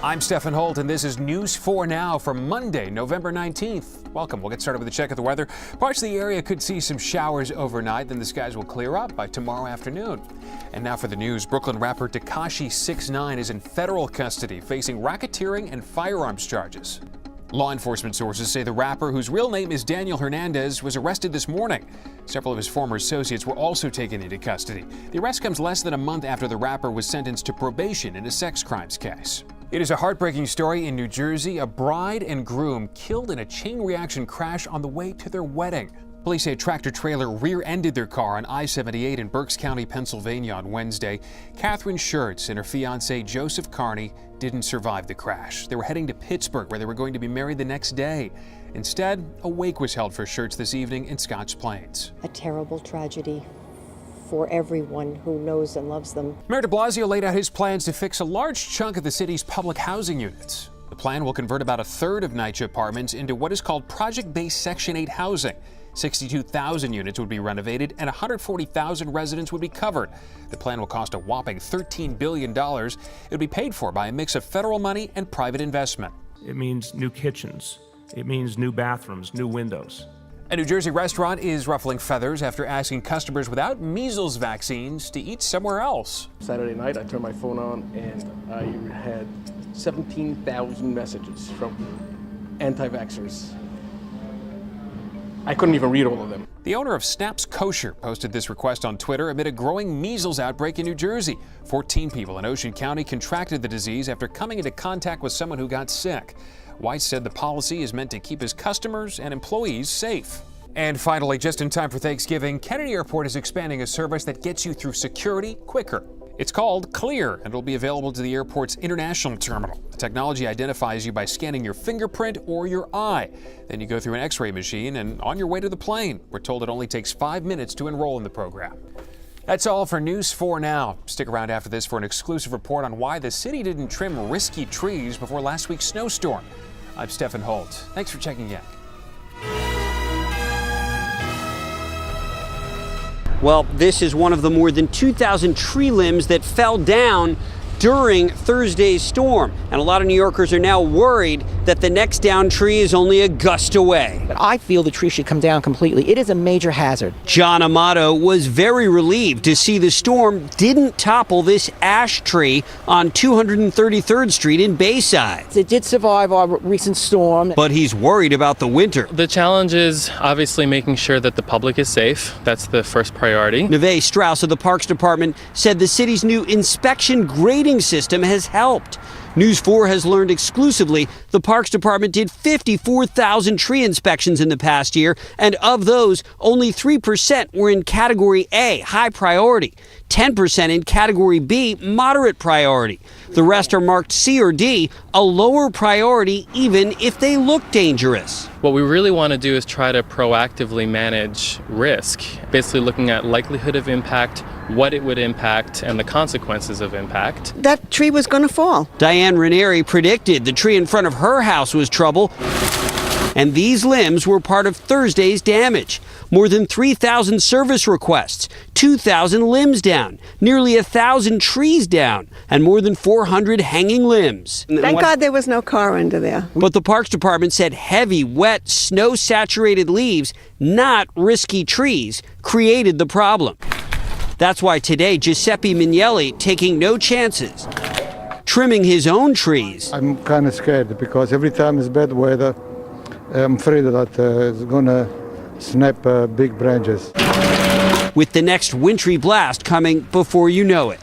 I'm Stephen Holt, and this is News 4 Now for Monday, November 19th. Welcome. We'll get started with a check of the weather. Parts of the area could see some showers overnight, then the skies will clear up by tomorrow afternoon. And now for the news. Brooklyn rapper Tekashi 6ix9ine is in federal custody, facing racketeering and firearms charges. Law enforcement sources say the rapper, whose real name is Daniel Hernandez, was arrested this morning. Several of his former associates were also taken into custody. The arrest comes less than a month after the rapper was sentenced to probation in a sex crimes case. It is a heartbreaking story in New Jersey. A bride and groom killed in a chain reaction crash on the way to their wedding. Police say a tractor-trailer rear-ended their car on I-78 in Berks County, Pennsylvania on Wednesday. Catherine Schertz and her fiancé Joseph Carney didn't survive the crash. They were heading to Pittsburgh, where they were going to be married the next day. Instead, a wake was held for Schertz this evening in Scotch Plains. A terrible tragedy for everyone who knows and loves them. Mayor de Blasio laid out his plans to fix a large chunk of the city's public housing units. The plan will convert about a third of NYCHA apartments into what is called project-based Section 8 housing. 62,000 units would be renovated and 140,000 residents would be covered. The plan will cost a whopping $13 billion. It will be paid for by a mix of federal money and private investment. It means new kitchens. It means new bathrooms, new windows. A New Jersey restaurant is ruffling feathers after asking customers without measles vaccines to eat somewhere else. Saturday night, I turned my phone on and I had 17,000 messages from anti-vaxxers. I couldn't even read all of them. The owner of Snaps Kosher posted this request on Twitter amid a growing measles outbreak in New Jersey. 14 people in Ocean County contracted the disease after coming into contact with someone who got sick. White said the policy is meant to keep his customers and employees safe. And finally, just in time for Thanksgiving, Kennedy Airport is expanding a service that gets you through security quicker. It's called Clear, and it'll be available to the airport's international terminal. The technology identifies you by scanning your fingerprint or your eye. Then you go through an X-ray machine and on your way to the plane. We're told it only takes 5 minutes to enroll in the program. That's all for News 4 Now. Stick around after this for an exclusive report on why the city didn't trim risky trees before last week's snowstorm. I'm Stephen Holt. Thanks for checking in. Well, this is one of the more than 2,000 tree limbs that fell down during Thursday's storm. And a lot of New Yorkers are now worried that the next down tree is only a gust away. I feel the tree should come down completely. It is a major hazard. John Amato was very relieved to see the storm didn't topple this ash tree on 233rd Street in Bayside. It did survive our recent storm. But he's worried about the winter. The challenge is obviously making sure that the public is safe. That's the first priority. Neve Strauss of the Parks Department said the city's new inspection grading system has helped. News 4 has learned exclusively the Parks Department did 54,000 tree inspections in the past year, and of those, only 3% were in Category A, high priority, 10% in Category B, moderate priority. The rest are marked C or D, a lower priority even if they look dangerous. What we really want to do is try to proactively manage risk, basically looking at likelihood of impact, what it would impact, and the consequences of impact. That tree was going to fall. Diane Ranieri predicted the tree in front of her house was trouble, and these limbs were part of Thursday's damage. More than 3,000 service requests, 2,000 limbs down, nearly 1,000 trees down, and more than 400 hanging limbs. Thank God there was no car under there. But the Parks Department said heavy, wet, snow-saturated leaves, not risky trees, created the problem. That's why today Giuseppe Mignelli taking no chances, trimming his own trees. I'm kind of scared because every time it's bad weather, I'm afraid that it's going to snap big branches. With the next wintry blast coming before you know it.